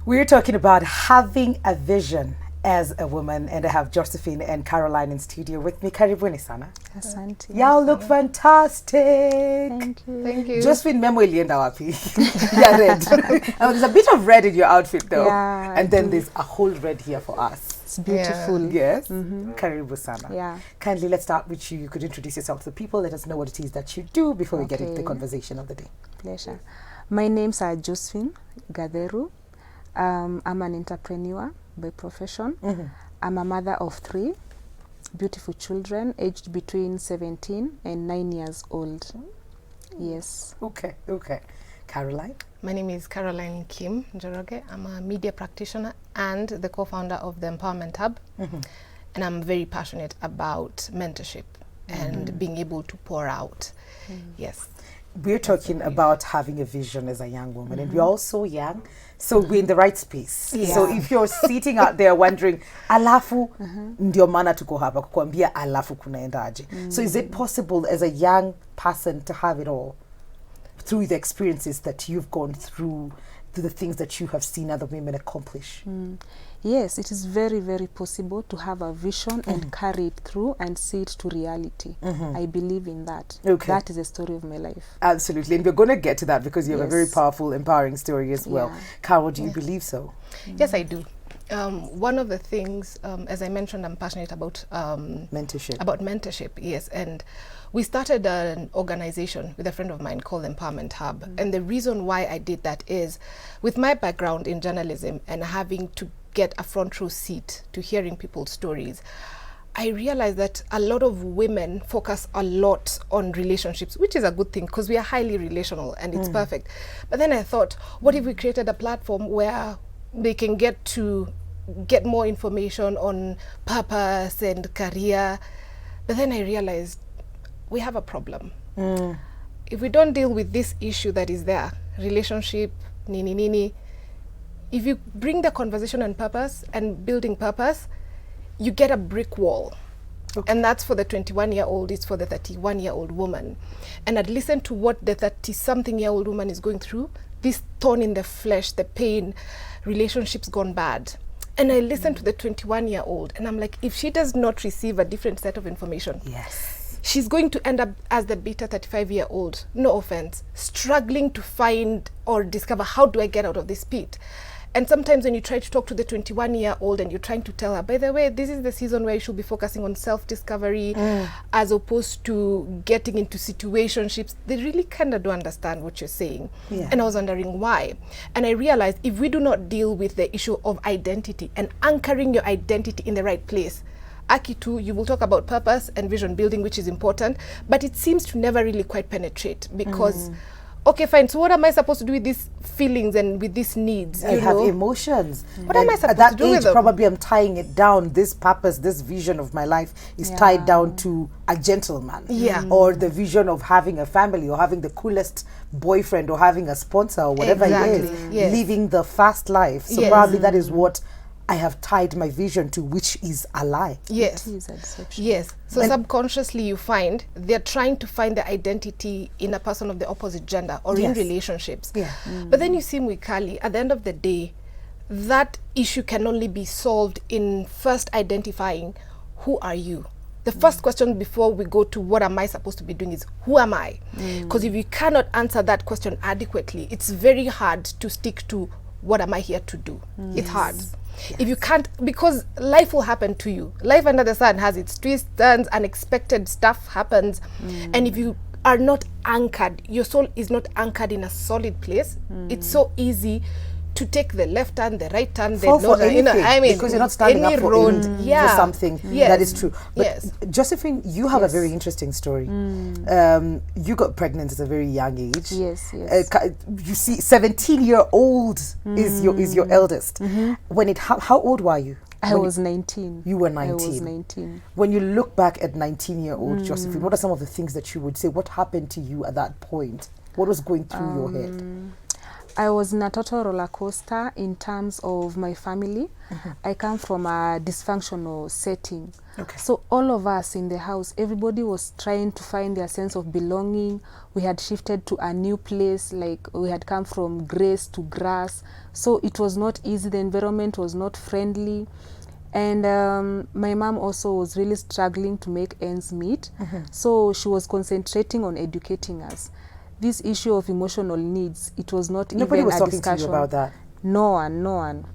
We're talking about having a vision as a woman, and I have Josephine and Caroline in studio with me. Karibuni sana. Asante. Y'all look fantastic. Thank you. Thank you. Josephine, memo ilienda wapi? Yeah, red. There's a bit of red in your outfit though. Yeah, and then there's a whole red here for us. It's beautiful. Yes. Karibu sana. Yeah. Kindly, let's start with you. You could introduce yourself to the people. Let us know what it is that you do before we get into the Okay. conversation of the day. Pleasure. My name's Josephine Gatheru. I'm an entrepreneur by profession. I'm a mother of 3 beautiful children aged between 17 and 9 years old. Yes. Okay. Caroline? My name is Caroline Kim Njoroge. I'm a media practitioner and the co-founder of the Empowerment Hub. And I'm very passionate about mentorship and being able to pour out. Yes. We're talking about having a vision as a young woman, and we're all so young, so we're in the right space. Yeah. So if you're sitting out there wondering, alafu ndio maana tuko hapa kukuambia alafu kunaendaje. So is it possible as a young person to have it all through the experiences that you've gone through the things that you have seen other women accomplish? Yes, it is very, very possible to have a vision and carry it through and see it to reality. I believe in that. Okay. That is the story of my life. Absolutely, and we're going to get to that because you have a very Yes. powerful, empowering story as well. Yeah. Carol, do you believe so? Yes, I do. One of the things, as I mentioned, I'm passionate about Mentorship. mentorship, yes. And we started an organization with a friend of mine called Empowerment Hub. And the reason why I did that is with my background in journalism and having to get a front row seat to hearing people's stories, I realized that a lot of women focus a lot on relationships, which is a good thing because we are highly relational and it's perfect. But then I thought, what if we created a platform where they can get more information on purpose and career? But then I realized we have a problem. If we don't deal with this issue that is there, relationship, nini, if you bring the conversation on purpose and building purpose, you get a brick wall. Okay. And that's for the 21-year-old, it's for the 31-year-old woman. And I'd listen to what the 30-something-year-old woman is going through, this thorn in the flesh, the pain, relationships gone bad. And I listen to the 21-year-old and I'm like, if she does not receive a different set of information, Yes. she's going to end up as the bitter 35-year-old, no offense, struggling to find or discover, how do I get out of this pit? And sometimes when you try to talk to the 21-year-old and you're trying to tell her, by the way, this is the season where you should be focusing on self-discovery as opposed to getting into situationships, they really kind of don't understand what you're saying. Yeah. And I was wondering why. And I realized if we do not deal with the issue of identity and anchoring your identity in the right place, Akitu, you will talk about purpose and vision building, which is important, but it seems to never really quite penetrate because okay, fine. So what am I supposed to do with these feelings and with these needs? I have emotions. What am I And supposed at that to do age, with them? probably I'm tying it down. This purpose, this vision of my life is tied down to a gentleman. Yeah. Or the vision of having a family or having the coolest boyfriend or having a sponsor or whatever it is. Exactly. Yes. Living the fast life. So Yes. probably that is what I have tied my vision to, which is a lie. Yes. It is a deception. Yes. So And- subconsciously you find they're trying to find the identity in a person of the opposite gender or in Yes. relationships. Yeah. But then you see Mwikali, at the end of the day, that issue can only be solved in first identifying who are you. The first question before we go to what am I supposed to be doing is who am I? Because if you cannot answer that question adequately, it's very hard to stick to what am I here to do. It's hard. If you can't, because life will happen to you. Life under the sun has its twists, turns, unexpected stuff happens. And if you are not anchored, your soul is not anchored in a solid place, it's so easy to take the left turn, the right turn, Fall the for northern, anything, because you're not standing any up for, road. for something Yes. that is true. But Yes. Josephine, you have a very interesting story. You got pregnant at a very young age. Yes. You see, 17-year-old is your eldest. When it how old were you? I was 19. You were I 19. was 19. When you look back at 19-year-old Josephine, what are some of the things that you would say? What happened to you at that point? What was going through your head? I was in a total roller coaster in terms of my family. I come from a dysfunctional setting. Okay. So all of us in the house, everybody was trying to find their sense of belonging. We had shifted to a new place, like we had come from grace to grass. So it was not easy. The environment was not friendly. And my mom also was really struggling to make ends meet. So she was concentrating on educating us. This issue of emotional needs, it was not Nobody even was a talking discussion. to you about that. No one.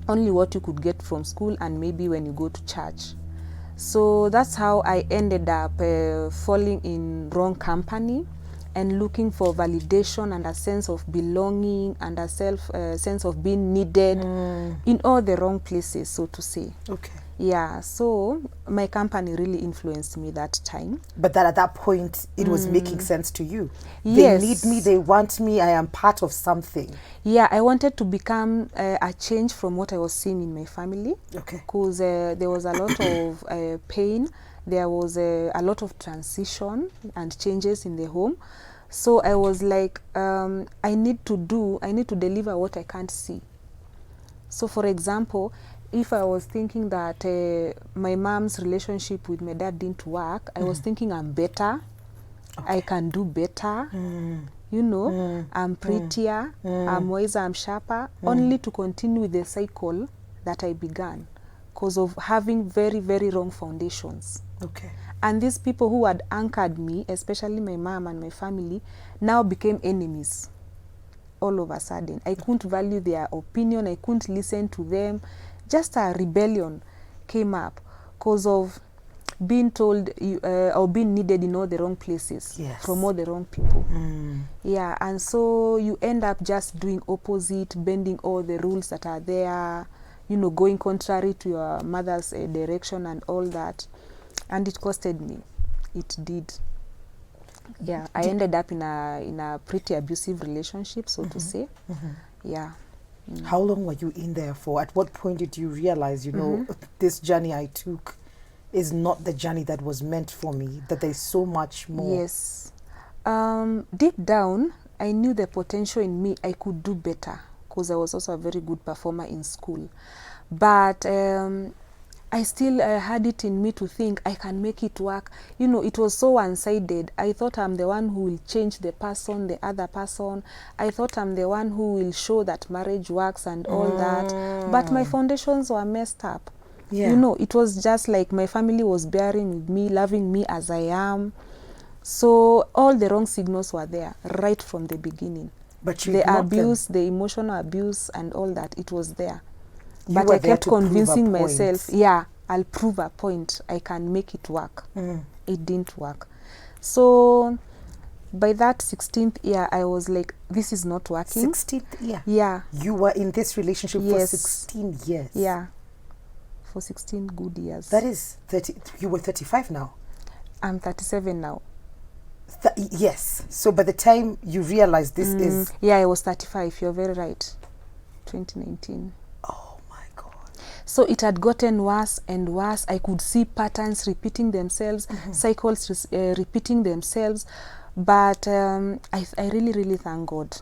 Only what you could get from school and maybe when you go to church. So that's how I ended up falling in wrong company and looking for validation and a sense of belonging and a sense of being needed in all the wrong places, so to say. Okay. Yeah, so my company really influenced me that time. But that at that point, it was making sense to you. Yes. They need me, they want me, I am part of something. Yeah, I wanted to become a change from what I was seeing in my family. Okay. Because there was a lot of pain. There was a lot of transition and changes in the home. So I was like, I need to deliver what I can't see. So for example, if I was thinking that my mom's relationship with my dad didn't work, I was thinking I'm better, I can do better, you know, I'm prettier, I'm wiser, I'm sharper, only to continue with the cycle that I began because of having very, very wrong foundations. Okay. And these people who had anchored me, especially my mom and my family, now became enemies all of a sudden. I couldn't value their opinion, I couldn't listen to them. Just a rebellion came up because of being told or being needed in all the wrong places. Yes. From all the wrong people. Yeah, and so you end up just doing opposite, bending all the rules that are there, you know, going contrary to your mother's direction and all that. And it costed me. It did. Yeah, I ended up in a pretty abusive relationship, so to say. Yeah. How long were you in there for? At what point did you realize, you know, this journey I took is not the journey that was meant for me, that there's so much more? Yes. Deep down, I knew the potential in me. I could do better because I was also a very good performer in school. But I still had it in me to think I can make it work. You know, it was so one-sided. I thought I'm the one who will change the person, the other person. I thought I'm the one who will show that marriage works and all that. But my foundations were messed up. Yeah. You know, it was just like my family was bearing with me, loving me as I am. So all the wrong signals were there right from the beginning. But you the ignored abuse, them. the emotional abuse and all that, it was there. You But were I there kept to prove a convincing point. myself, yeah, I'll prove a point. I can make it work. It didn't work. So by that 16th year, I was like, this is not working. 16th year? Yeah. You were in this relationship Yes. for 16 years? Yeah. For 16 good years. That is 30. You were 35 now? I'm 37 now. Yes. So by the time you realized this is... Yeah, I was 35. You're very right. 2019. Oh my God. So it had gotten worse and worse. I could see patterns repeating themselves, cycles repeating themselves. But I really, really thank God.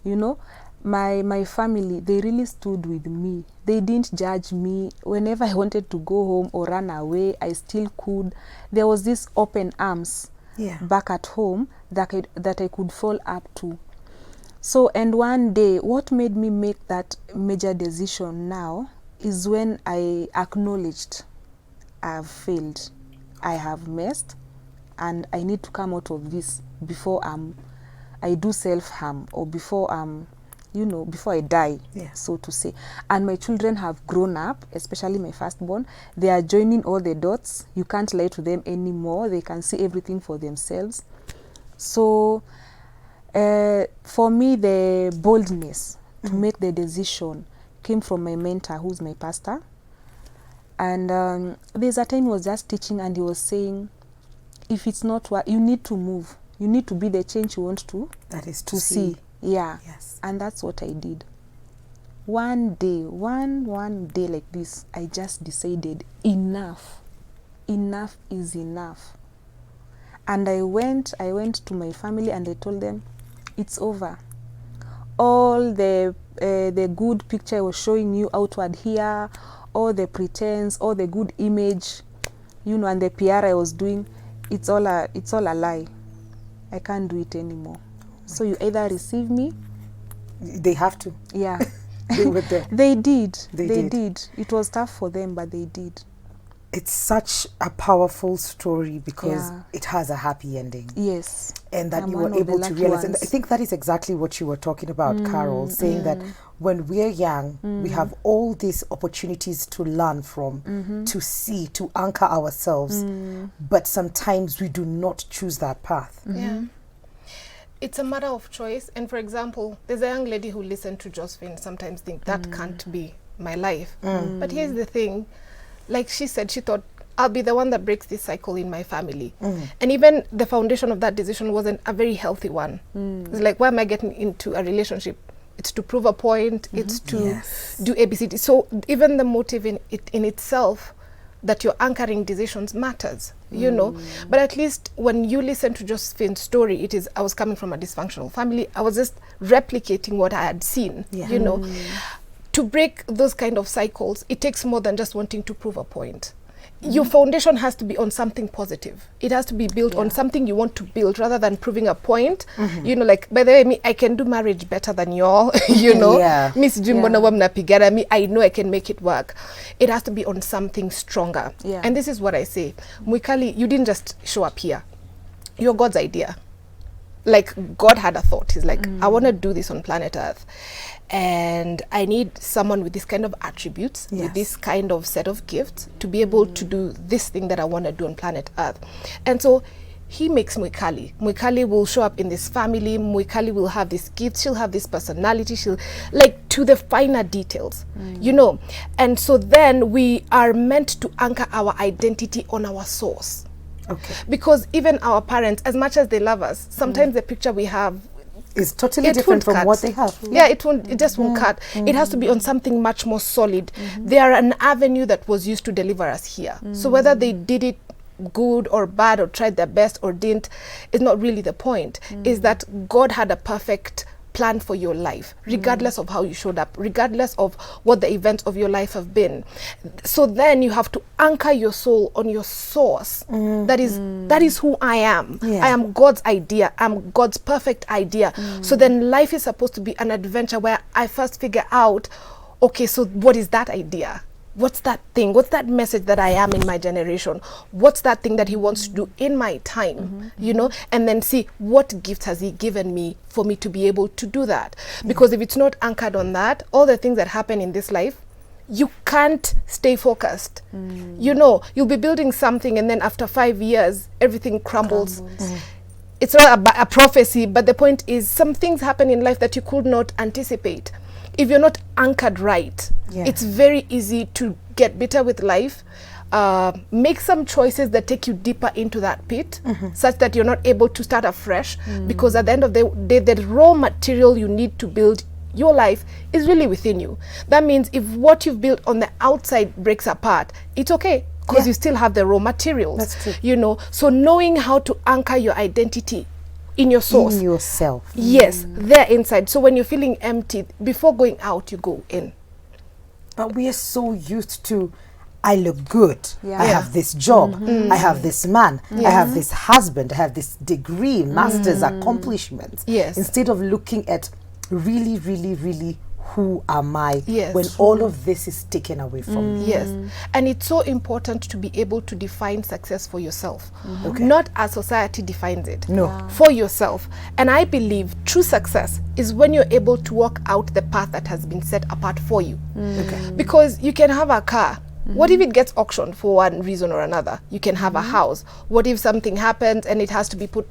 You know, my family, they really stood with me. They didn't judge me. Whenever I wanted to go home or run away, I still could. There was this open arms back at home that I could fall up to. So, and one day, what made me make that major decision now is when I acknowledged I have failed, I have messed, and I need to come out of this before I do self-harm or before before I die, so to say. And my children have grown up, especially my firstborn. They are joining all the dots. You can't lie to them anymore. They can see everything for themselves. So for me, the boldness to make the decision came from my mentor, who's my pastor. And there's a time he was just teaching and he was saying, if it's not what you need to move, you need to be the change you want to. That is to see. Yeah. Yes. And that's what I did. One day like this, I just decided enough. Enough is enough. And I went to my family and I told them, it's over. all the good picture I was showing you outward here, all the pretense, all the good image, you know, and the PR I was doing, it's all a lie. I can't do it anymore. So you either receive me. They have to. Yeah. They were there. They did. They did. It was tough for them, but they did. It's such a powerful story because Yeah. it has a happy ending. Yes. And that I'm you one were of the able to lucky realize. And I ones. think that is exactly what you were talking about, Carol, saying that when we're young, we have all these opportunities to learn from, to see, to anchor ourselves. But sometimes we do not choose that path. Yeah. It's a matter of choice. And for example, there's a young lady who listened to Josephine sometimes think that can't be my life. But here's the thing. Like she said, she thought, I'll be the one that breaks this cycle in my family. And even the foundation of that decision wasn't a very healthy one. It's like, why am I getting into a relationship? It's to prove a point. It's to do ABCD. So even the motive in itself, that you're anchoring decisions matters, you know. But at least when you listen to Josephine's story, it is, I was coming from a dysfunctional family. I was just replicating what I had seen, you know. To break those kind of cycles, it takes more than just wanting to prove a point. Your foundation has to be on something positive. It has to be built on something you want to build rather than proving a point. You know, like, by the way, me, I can do marriage better than y'all, you know. Miss Jimbona wamna pigana me, I know I can make it work. It has to be on something stronger. And this is what I say. Mwikali, you didn't just show up here. You're God's idea. Like, God had a thought. He's like, I want to do this on planet Earth. And I need someone with this kind of attributes, with this kind of set of gifts to be able to do this thing that I want to do on planet Earth. And so he makes Mwikali. Mwikali will show up in this family. Mwikali will have this gift. She'll have this personality. She'll, like, to the finer details, you know. And so then we are meant to anchor our identity on our source. Because even our parents, as much as they love us, sometimes the picture we have is totally different from what they have. Yeah, it just won't cut. It has to be on something much more solid. They are an avenue that was used to deliver us here. So whether they did it good or bad or tried their best or didn't is not really the point. Is that God had a perfect plan for your life, regardless of how you showed up, regardless of what the events of your life have been. So then you have to anchor your soul on your source. That is who I am. I am God's idea. I'm God's perfect idea. So then life is supposed to be an adventure where I first figure out, okay, so what is that idea? What's that thing? What's that message that I am in my generation? What's that thing that he wants to do in my time? You know, and then see what gifts has he given me for me to be able to do that. Because if it's not anchored on that, all the things that happen in this life, you can't stay focused. You know, you'll be building something and then after 5 years, everything crumbles. It's not a prophecy, but the point is some things happen in life that you could not anticipate. If you're not anchored right, it's very easy to get bitter with life, make some choices that take you deeper into that pit, such that you're not able to start afresh, because at the end of the day, the raw material you need to build your life is really within you. That means if what you've built on the outside breaks apart, it's okay, because you still have the raw materials. That's true. You know, so knowing how to anchor your identity in your source. In yourself. Yes, there inside. So when you're feeling empty, before going out, you go in. But we are so used to, I look good. Yeah. I have this job. I have this man. I have this husband. I have this degree, master's accomplishments. Yes. Instead of looking at really, really, really, who am I Yes. when all of this is taken away from me? Yes, and it's so important to be able to define success for yourself, not as society defines it. No. For yourself. And I believe true success is when you're able to walk out the path that has been set apart for you. Because you can have a car. What if it gets auctioned for one reason or another? You can have a house. What if something happens and it has to be put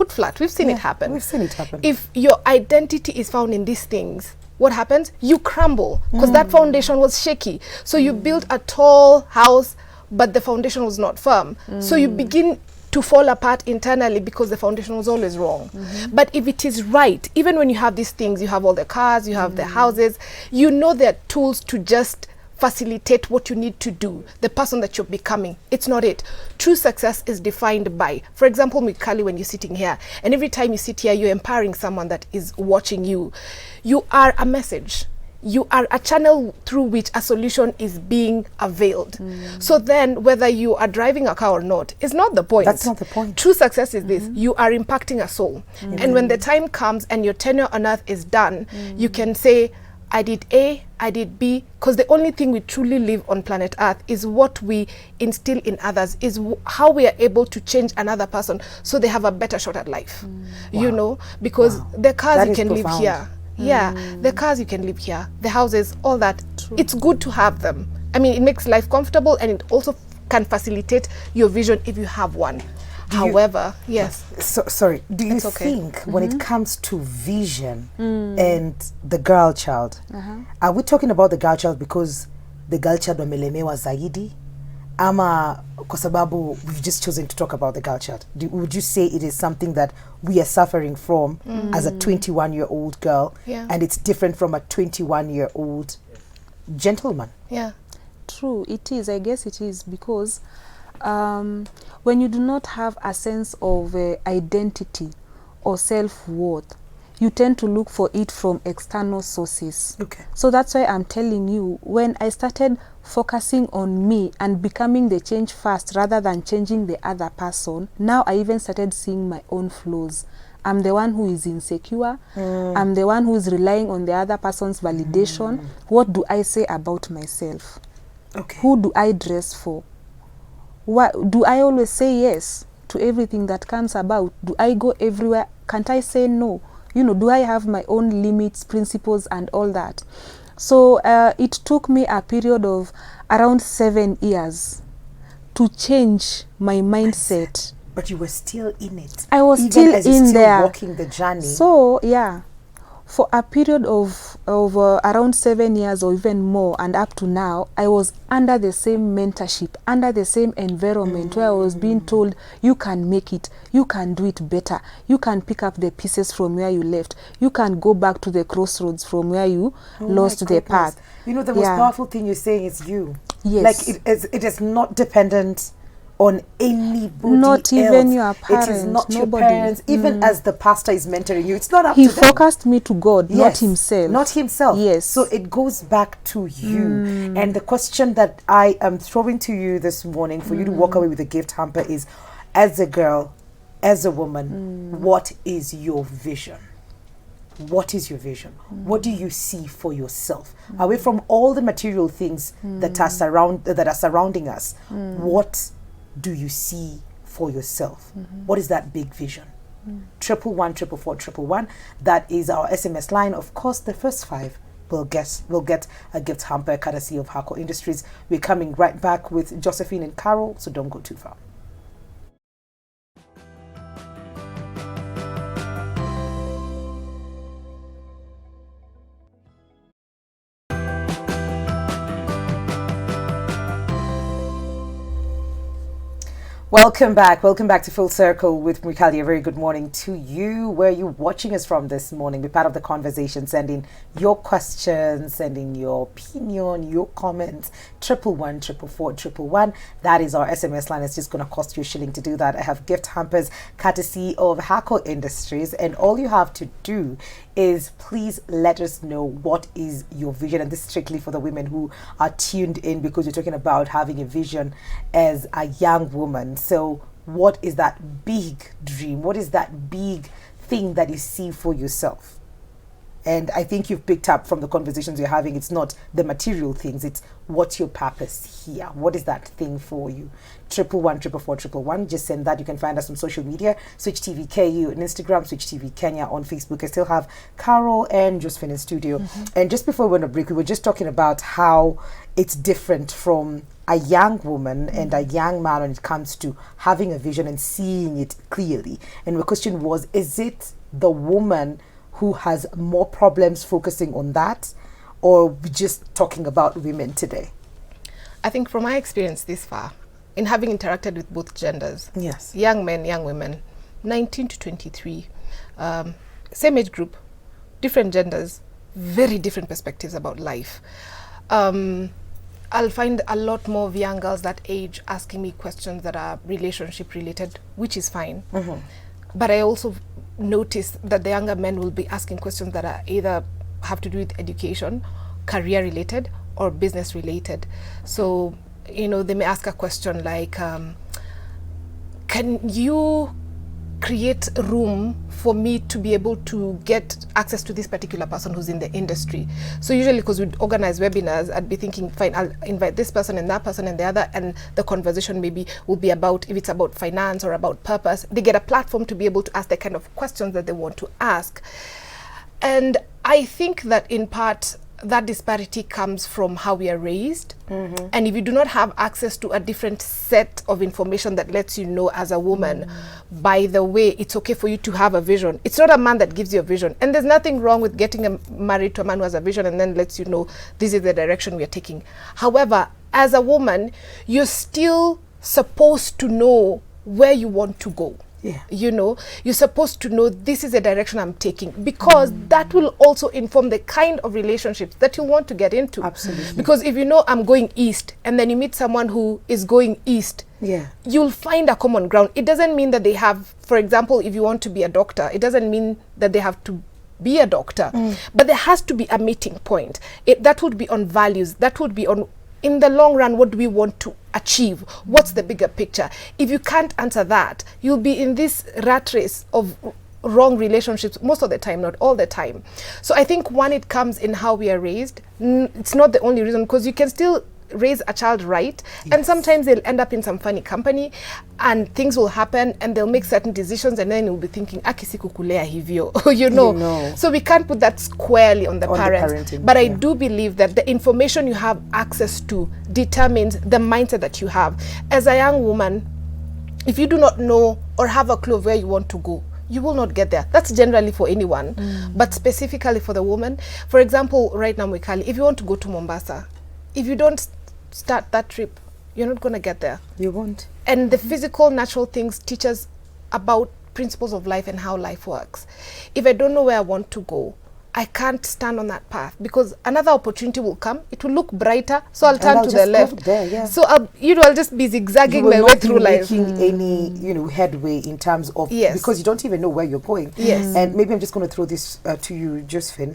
flat? We've seen it happen. We've seen it happen. If your identity is found in these things, what happens? You crumble, because that foundation was shaky. So you built a tall house, but the foundation was not firm. So you begin to fall apart internally because the foundation was always wrong. But if it is right, even when you have these things, you have all the cars, you have the houses, you know there are tools to just facilitate what you need to do, the person that you're becoming. It's not it. True success is defined by, for example, Mikali, when you're sitting here, and every time you sit here, you're empowering someone that is watching you. You are a message. You are a channel through which a solution is being availed. So then, whether you are driving a car or not, is not the point. That's not the point. True success is this: you are impacting a soul. And when the time comes and your tenure on earth is done, you can say, I did A, I did B, because the only thing we truly live on planet Earth is what we instill in others, is how we are able to change another person so they have a better shot at life. You know, because the cars That you is can profound. live here. Yeah, the cars you can live here, the houses, all that. It's good to have them. I mean, it makes life comfortable, and it also can facilitate your vision if you have one. However, yes. So, sorry, do you It's okay. think when it comes to vision and the girl child, are we talking about the girl child because the girl child wamelemewa zaidi? Ama kwa sababu we've just chosen to talk about the girl child? Would you say it is something that we are suffering from as a 21-year-old girl, Yeah. and it's different from a 21-year-old gentleman? Yeah. True, it is. I guess it is because when you do not have a sense of identity or self-worth, you tend to look for it from external sources. Okay. So that's why I'm telling you, when I started focusing on me and becoming the change first rather than changing the other person, now I even started seeing my own flaws. I'm the one who is insecure. I'm the one who is relying on the other person's validation. What do I say about myself? Okay. Who do I dress for? What do I always say yes to everything that comes about? Do I go everywhere? Can't I say no? You know, do I have my own limits, principles, and all that? So it took me a period of around 7 years to change my mindset. But you were still in it. I was Even still as you're in still there. walking the journey. So yeah, for a period of around 7 years or even more, and up to now, I was under the same mentorship, under the same environment where I was being told, you can make it, you can do it better, you can pick up the pieces from where you left, you can go back to the crossroads from where you lost My the goodness. path. You know, the most Yeah. powerful thing you're saying is you. Yes. Like it is not dependent on anybody Not even else. your It is parents, not your nobody. parents. Even as the pastor is mentoring you, it's not up He to them. focused me to God, not Yes, himself. Not himself. Yes. So it goes back to you. And the question that I am throwing to you this morning for you to walk away with a gift hamper is, as a girl, as a woman, what is your vision? What is your vision? What do you see for yourself? Away from all the material things that are surrounding us, what do you see for yourself? What is that big vision? 111-444-111. That is our SMS line. Of course, the first 5 will get a gift hamper courtesy of Hako Industries. We're coming right back with Josephine and Carol, so don't go too far. Welcome back to Full Circle with Mikali. A very good morning to you. Where are you watching us from this morning? Be part of the conversation. Send in your questions, send in your opinion, your comments. 111-444-111. That is our SMS line. It's just going to cost you a shilling to do that. I have gift hampers courtesy of Hako Industries, and all you have to do is please let us know what is your vision. And this is strictly for the women who are tuned in, because you're talking about having a vision as a young woman. So what is that big dream? What is that big thing that you see for yourself? And I think you've picked up from the conversations you're having, it's not the material things, it's what's your purpose here? What is that thing for you? 111-444-111. Just send that. You can find us on social media, Switch TV KU on Instagram, Switch TV Kenya on Facebook. I still have Carol and Josephine in studio. And just before we went to break, we were just talking about how it's different from a young woman and a young man when it comes to having a vision and seeing it clearly. And the question was, is it the woman who has more problems focusing on that, or we just talking about women today? I think from my experience this far, in having interacted with both genders, Yes. young men, young women, 19 to 23, same age group, different genders, very different perspectives about life. I'll find a lot more of young girls that age asking me questions that are relationship related, which is fine. But I also notice that the younger men will be asking questions that are either have to do with education, career related, or business related. So, you know, they may ask a question like, can you create room for me to be able to get access to this particular person who's in the industry? So usually, because we'd organize webinars, I'd be thinking, fine, I'll invite this person and that person and the other, and the conversation maybe will be about, if it's about finance or about purpose, they get a platform to be able to ask the kind of questions that they want to ask. And I think that in part, that disparity comes from how we are raised. And if you do not have access to a different set of information that lets you know as a woman, by the way, it's okay for you to have a vision. It's not a man that gives you a vision. And there's nothing wrong with getting married to a man who has a vision and then lets you know this is the direction we are taking. However, as a woman, you're still supposed to know where you want to go. You know, you're supposed to know this is the direction I'm taking, because that will also inform the kind of relationships that you want to get into. Absolutely. Because if you know I'm going east and then you meet someone who is going east, you'll find a common ground. It doesn't mean that they have, for example, if you want to be a doctor, it doesn't mean that they have to be a doctor, but there has to be a meeting point. That would be on values. That would be on, in the long run, what do we want to achieve? What's the bigger picture? If you can't answer that, you'll be in this rat race of wrong relationships most of the time, not all the time. So I think, one, it comes in how we are raised. It's not the only reason, because you can still raise a child right, and sometimes they'll end up in some funny company and things will happen and they'll make certain decisions, and then you'll be thinking, akisi kukulea hivyo. you know. So we can't put that squarely on the parents. But I do believe that the information you have access to determines the mindset that you have. As a young woman, if you do not know or have a clue of where you want to go, you will not get there. That's generally for anyone, but specifically for the woman. For example, right now, Mwikali, if you want to go to Mombasa, if you don't start that trip, you're not going to get there. You won't. And the physical, natural things teach us about principles of life and how life works. If I don't know where I want to go, I can't stand on that path, because another opportunity will come. It will look brighter, so I'll turn to the left. There, So I'll just be zigzagging my way through life. Making any headway in terms of, because you don't even know where you're going. And maybe I'm just going to throw this to you, Josephine.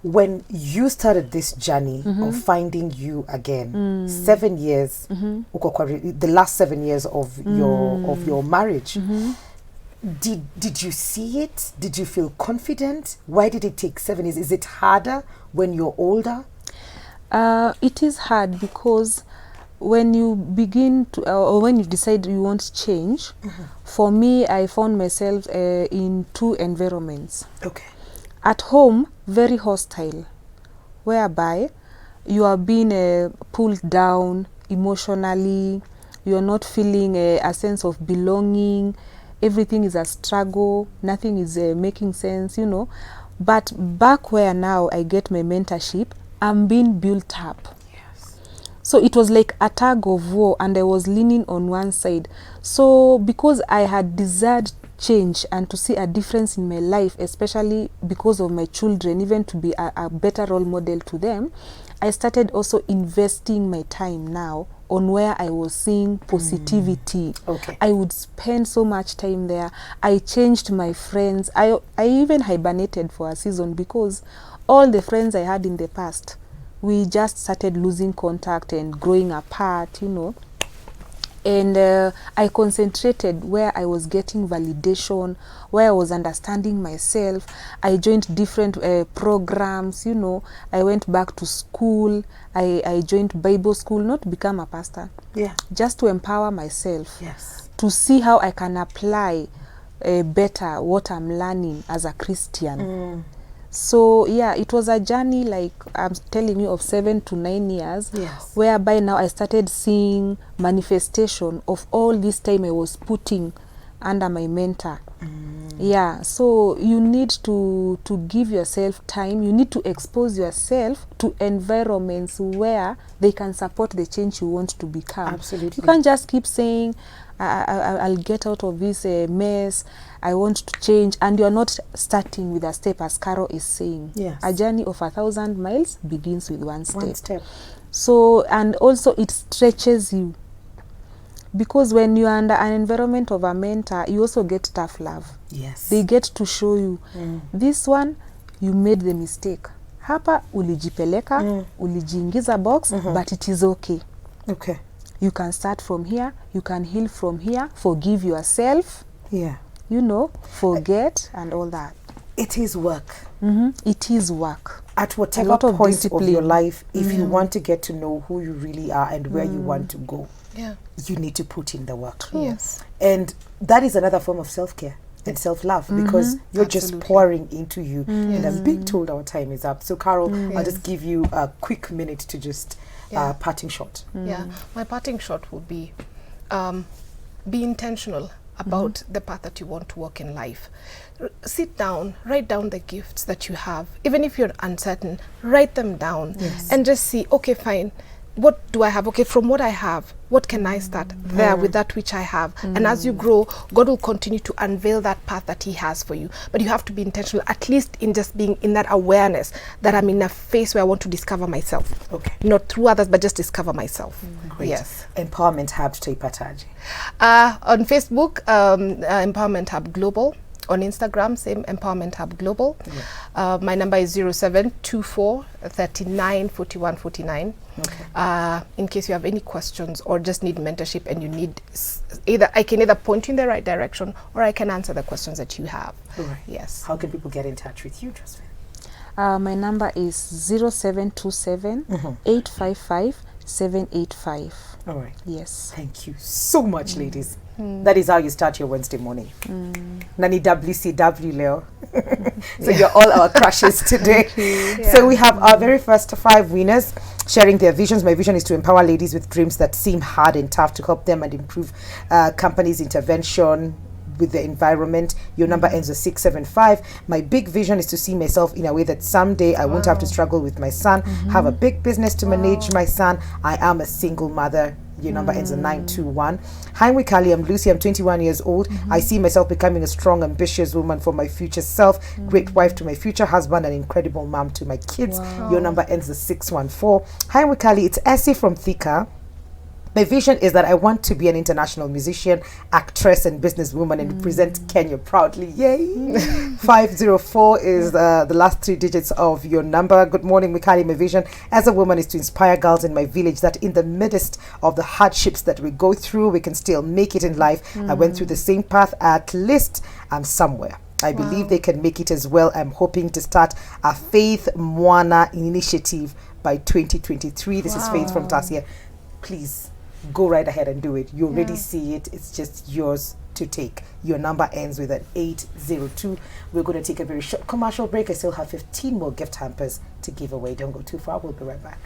When you started this journey of finding you again, 7 years, the last 7 years of your marriage. Did you see it? Did you feel confident? Why did it take 7 years? Is it harder when you're older? It is hard, because when you begin to, or when you decide you want change, for me, I found myself in two environments. At home, very hostile, whereby you are being pulled down emotionally, you are not feeling a sense of belonging. Everything is a struggle, nothing is making sense, you know. But back where now I get my mentorship, I'm being built up. So it was like a tug of war, and I was leaning on one side. So because I had desired change and to see a difference in my life, especially because of my children, even to be a better role model to them, I started also investing my time now on where I was seeing positivity. I would spend so much time there. I changed my friends. I even hibernated for a season, because all the friends I had in the past, we just started losing contact and growing apart, you know. And I concentrated where I was getting validation, where I was understanding myself. I joined different programs, you know. I went back to school. I joined Bible school, not to become a pastor, just to empower myself, to see how I can apply better what I'm learning as a Christian. So yeah, it was a journey, like I'm telling you, of 7 to 9 years, whereby now I started seeing manifestation of all this time I was putting under my mentor. So you need to give yourself time. You need to expose yourself to environments where they can support the change you want to become. You can't just keep saying, I'll get out of this mess, I want to change, and you're not starting with a step, as Carol is saying. A journey of 1,000 miles begins with one step. So, and also it stretches you, because when you are under an environment of a mentor, you also get tough love. Yes. They get to show you, this one, you made the mistake. Hapa ulijipeleka, ulijiingiza box, but it is okay. Okay. You can start from here, you can heal from here, forgive yourself, Yeah. you know, forget and all that. It is work. It is work. At A whatever lot of point of discipline. your life, if you want to get to know who you really are and where you want to go, Yeah. you need to put in the work. Yes. And that is another form of self-care and self-love, because you're just Absolutely. pouring into you. And Yes. I'm being told our time is up. So Carol, I'll Yes. just give you a quick minute to just parting shot. Yeah, my parting shot would be intentional about the path that you want to walk in life. Sit down, write down the gifts that you have. Even if you're uncertain, write them down and just see, okay, fine, what do I have? Okay, from what I have, what can I start there with that which I have? And as you grow, God will continue to unveil that path that He has for you. But you have to be intentional, at least in just being in that awareness that I'm in a phase where I want to discover myself. Okay. Not through others, but just discover myself. Great. Yes. Empowerment Hub Pataji. On Facebook, Empowerment Hub Global. On Instagram, same Empowerment Hub Global. My number is 0724 39 41 49. Okay. In case you have any questions or just need mentorship and you need I can either point you in the right direction or I can answer the questions that you have. All right. Yes. How can people get in touch with you, Josephine? My number is 0727 855 785. All right. Yes. Thank you so much, ladies. That is how you start your Wednesday morning. Nani WCW, Leo. So you're all our crushes today. So we have our very first 5 winners sharing their visions. My vision is to empower ladies with dreams that seem hard and tough, to help them and improve companies' intervention with the environment. Your number ends with 675. My big vision is to see myself in a way that someday I won't have to struggle with my son, have a big business to manage my son. I am a single mother. Your number ends in 921. Hi, Wikali. I'm Lucy. I'm 21 years old. I see myself becoming a strong, ambitious woman for my future self, great wife to my future husband, and incredible mom to my kids. Your number ends in 614. Hi, Wikali. It's Essie from Thika. My vision is that I want to be an international musician, actress, and businesswoman and represent Kenya proudly. Yay! 504 is the last 3 digits of your number. Good morning, Mikali. My vision as a woman is to inspire girls in my village that in the midst of the hardships that we go through, we can still make it in life. I went through the same path. At least I'm somewhere. I believe they can make it as well. I'm hoping to start a Faith Mwana initiative by 2023. This is Faith from Tasia. Please go right ahead and do it. You already see it. It's just yours to take. Your number ends with an 802. We're going to take a very short commercial break. I still have 15 more gift hampers to give away. Don't go too far. We'll be right back.